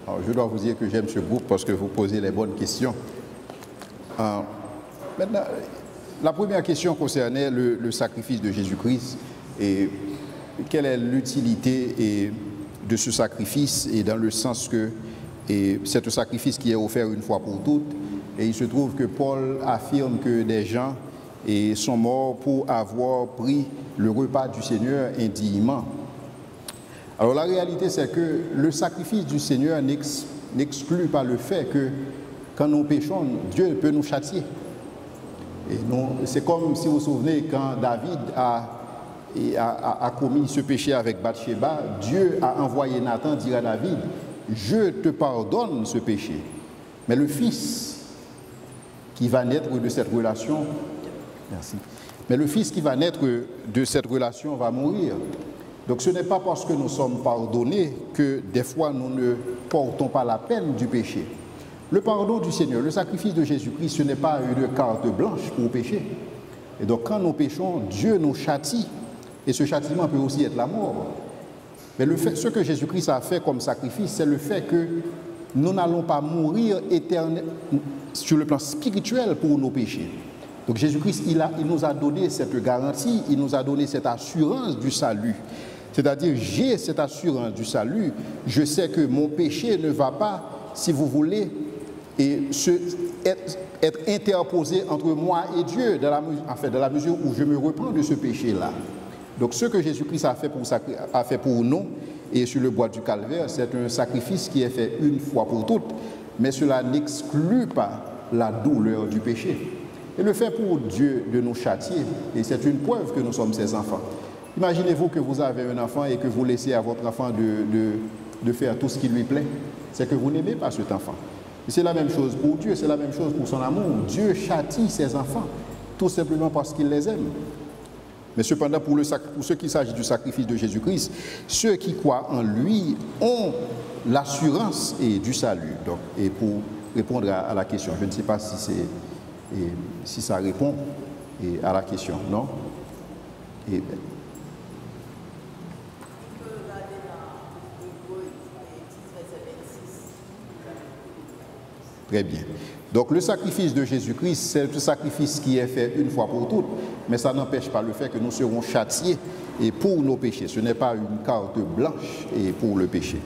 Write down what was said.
Alors, je dois vous dire que j'aime ce groupe parce que vous posez les bonnes questions. Maintenant, la première question concernait le sacrifice de Jésus-Christ et quelle est l'utilité de ce sacrifice et dans le sens que c'est un sacrifice qui est offert une fois pour toutes. Et il se trouve que Paul affirme que des gens sont morts pour avoir pris le repas du Seigneur indignement. Alors la réalité, c'est que le sacrifice du Seigneur n'exclut pas le fait que quand nous péchons, Dieu peut nous châtier. Et c'est comme si vous vous souvenez quand David a commis ce péché avec Bathsheba, Dieu a envoyé Nathan dire à David, je te pardonne ce péché. Mais le fils qui va naître de cette relation, merci, mais le fils qui va naître de cette relation va mourir. Donc ce n'est pas parce que nous sommes pardonnés que des fois nous ne portons pas la peine du péché. Le pardon du Seigneur, le sacrifice de Jésus-Christ, ce n'est pas une carte blanche pour pécher. Et donc quand nous péchons, Dieu nous châtie. Et ce châtiment peut aussi être la mort. Mais ce que Jésus-Christ a fait comme sacrifice, c'est le fait que nous n'allons pas mourir éternellement sur le plan spirituel pour nos péchés. Donc Jésus-Christ, il nous a donné cette garantie, il nous a donné cette assurance du salut. C'est-à-dire, j'ai cette assurance du salut. Je sais que mon péché ne va pas, si vous voulez, être interposé entre moi et Dieu, dans la mesure où je me reprends de ce péché-là. Donc ce que Jésus-Christ a fait pour nous, et sur le bois du Calvaire, c'est un sacrifice qui est fait une fois pour toutes, mais cela n'exclut pas la douleur du péché. Et le fait pour Dieu de nous châtier, et c'est une preuve que nous sommes ses enfants. Imaginez-vous que vous avez un enfant et que vous laissez à votre enfant de faire tout ce qui lui plaît. C'est que vous n'aimez pas cet enfant. Et c'est la même chose pour Dieu, c'est la même chose pour son amour. Dieu châtie ses enfants, tout simplement parce qu'il les aime. Mais cependant, pour ce qui s'agit du sacrifice de Jésus-Christ, ceux qui croient en lui ont l'assurance du salut. Donc, et pour répondre à la question, je ne sais pas si ça répond à la question, non? Très bien. Donc le sacrifice de Jésus-Christ, c'est un sacrifice qui est fait une fois pour toutes, mais ça n'empêche pas le fait que nous serons châtiés pour nos péchés. Ce n'est pas une carte blanche pour le péché.